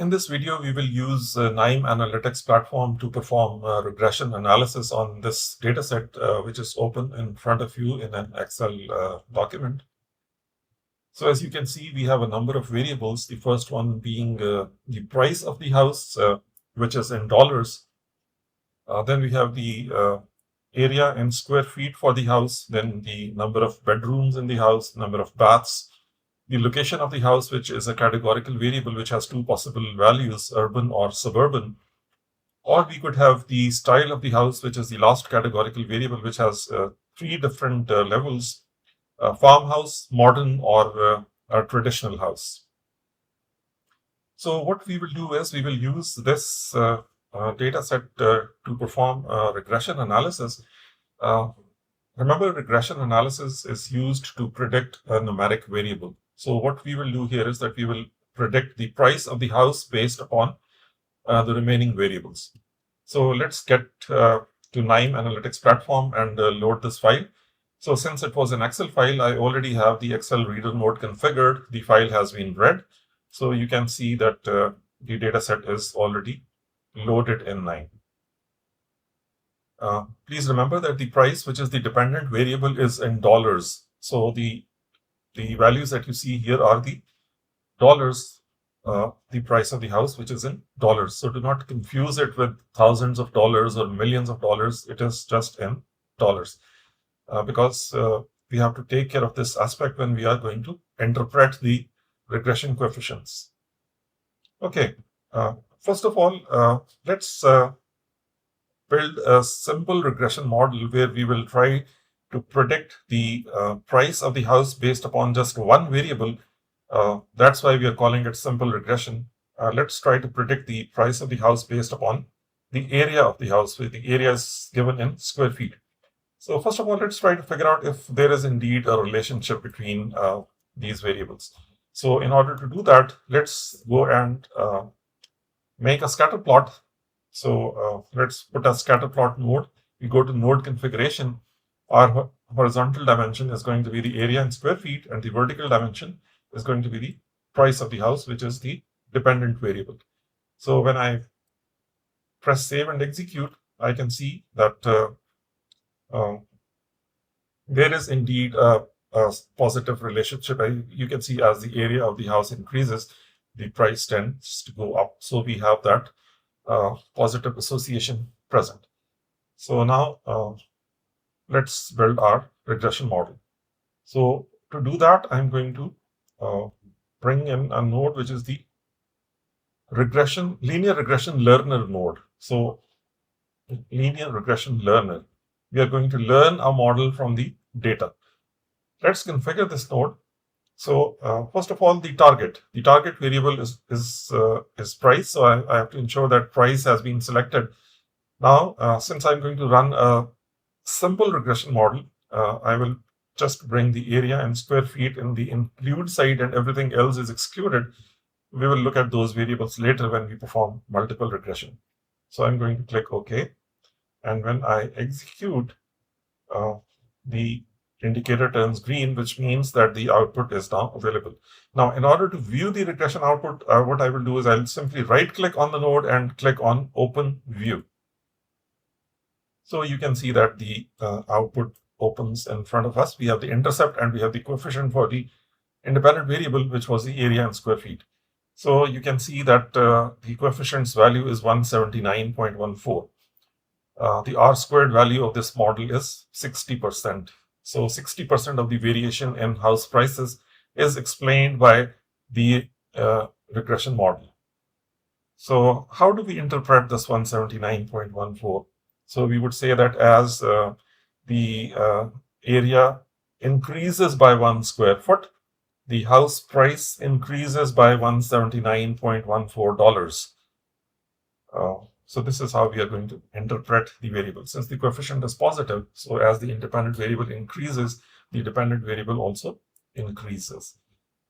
In this video, we will use KNIME Analytics platform to perform regression analysis on this dataset, which is open in front of you in an Excel document. So as you can see, we have a number of variables, the first one being the price of the house, which is in dollars. Then we have the area in square feet for the house, then the number of bedrooms in the house, number of baths, the location of the house, which is a categorical variable which has two possible values, urban or suburban. Or we could have the style of the house, which is the last categorical variable, which has three different levels, farmhouse, modern, or a traditional house. So what we will do is we will use this data set to perform regression analysis. Remember, regression analysis is used to predict a numeric variable. So what we will do here is that we will predict the price of the house based upon the remaining variables. So let's get to KNIME Analytics platform and load this file. So since it was an Excel file, I already have the Excel reader node configured. The file has been read. So you can see that the data set is already loaded in KNIME. Please remember that the price, which is the dependent variable, is in dollars. So the values that you see here are the dollars, the price of the house, which is in dollars. So do not confuse it with thousands of dollars or millions of dollars. It is just in dollars because we have to take care of this aspect when we are going to interpret the regression coefficients. Okay, first of all, let's build a simple regression model where we will try to predict the price of the house based upon just one variable. That's why we are calling it simple regression. Let's try to predict the price of the house based upon the area of the house, where the area is given in square feet. So first of all, let's try to figure out if there is indeed a relationship between these variables. So in order to do that, let's go and make a scatter plot. So let's put a scatter plot node. We go to node configuration. Our horizontal dimension is going to be the area in square feet, and the vertical dimension is going to be the price of the house, which is the dependent variable. So when I press save and execute, I can see that there is indeed a positive relationship. You can see as the area of the house increases, the price tends to go up. So we have that positive association present. So now let's build our regression model. So to do that, I'm going to bring in a node which is the linear regression learner node. So linear regression learner, we are going to learn a model from the data. Let's configure this node. So first of all, the target variable is price. So I have to ensure that price has been selected. Now, since I'm going to run a simple regression model, I will just bring the area in square feet in the include side and everything else is excluded. We will look at those variables later when we perform multiple regression. So I'm going to click OK. And when I execute, the indicator turns green, which means that the output is now available. Now, in order to view the regression output, what I will do is I'll simply right-click on the node and click on Open View. So you can see that the output opens in front of us. We have the intercept and we have the coefficient for the independent variable, which was the area in square feet. So you can see that the coefficient's value is 179.14. The R-squared value of this model is 60%. So 60% of the variation in house prices is explained by the regression model. So how do we interpret this 179.14? So we would say that as the area increases by 1 square foot, the house price increases by $179.14. So this is how we are going to interpret the variable. Since the coefficient is positive, so as the independent variable increases, the dependent variable also increases.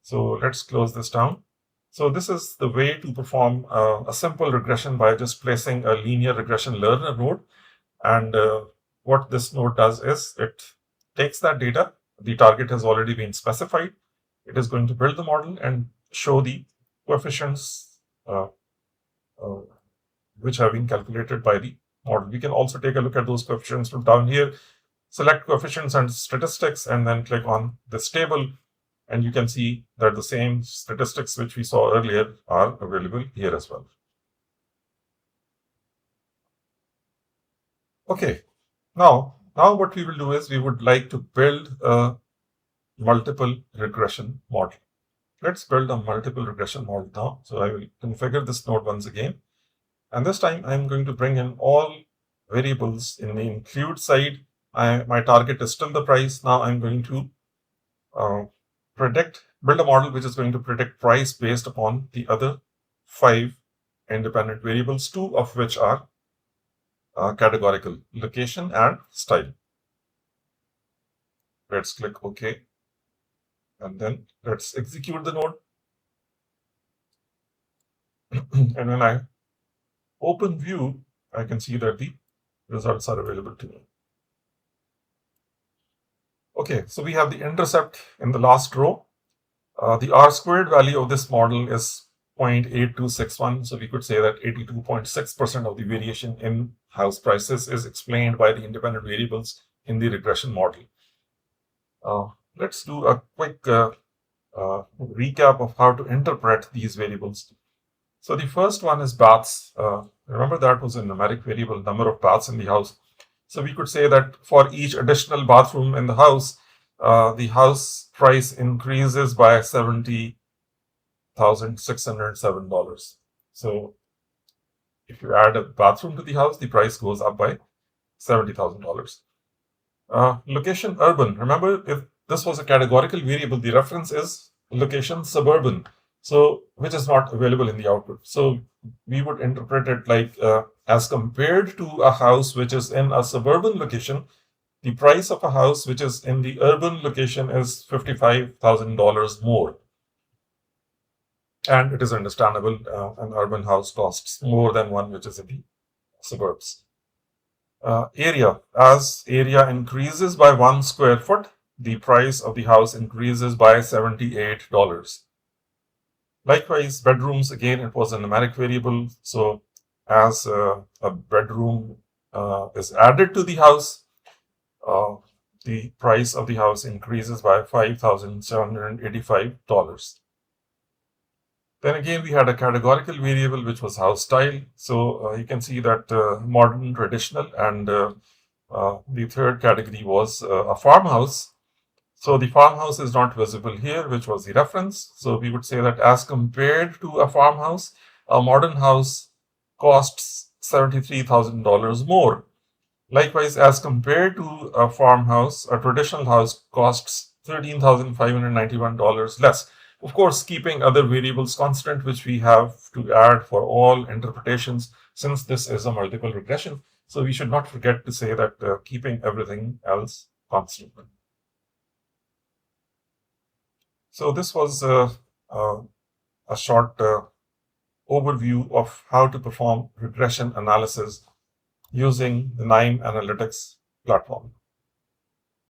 So let's close this down. So this is the way to perform a simple regression by just placing a linear regression learner node. And what this node does is it takes that data. The target has already been specified. It is going to build the model and show the coefficients which have been calculated by the model. We can also take a look at those coefficients from down here. Select coefficients and statistics and then click on this table, and you can see that the same statistics which we saw earlier are available here as well. Okay, now what we will do is we would like to build a multiple regression model. Let's build a multiple regression model now. So I will configure this node once again. And this time I'm going to bring in all variables in the include side. My target is still the price. Now I'm going to build a model which is going to predict price based upon the other 5 independent variables, 2 of which are categorical: location and style. Let's click OK. And then let's execute the node. And when I open view, I can see that the results are available to me. Okay, so we have the intercept in the last row. The R-squared value of this model is 0.8261. So we could say that 82.6% of the variation in house prices is explained by the independent variables in the regression model. Let's do a quick recap of how to interpret these variables. So the first one is baths. Remember that was a numeric variable, number of baths in the house. So we could say that for each additional bathroom in the house price increases by $70,607. So if you add a bathroom to the house, the price goes up by $70,000. Location urban. Remember, if this was a categorical variable, the reference is location suburban, so which is not available in the output. So we would interpret it like as compared to a house which is in a suburban location, the price of a house which is in the urban location is $55,000 more. And it is understandable, an urban house costs more than one which is in the suburbs. Area. As area increases by 1 square foot, the price of the house increases by $78. Likewise, bedrooms, again, it was a numeric variable. So as a bedroom is added to the house, the price of the house increases by $5,785. Then again, we had a categorical variable, which was house style. So you can see that modern, traditional, and the third category was a farmhouse. So the farmhouse is not visible here, which was the reference. So we would say that as compared to a farmhouse, a modern house costs $73,000 more. Likewise, as compared to a farmhouse, a traditional house costs $13,591 less. Of course, keeping other variables constant, which we have to add for all interpretations, since this is a multiple regression. So we should not forget to say that keeping everything else constant. So this was a short overview of how to perform regression analysis using the KNIME Analytics platform.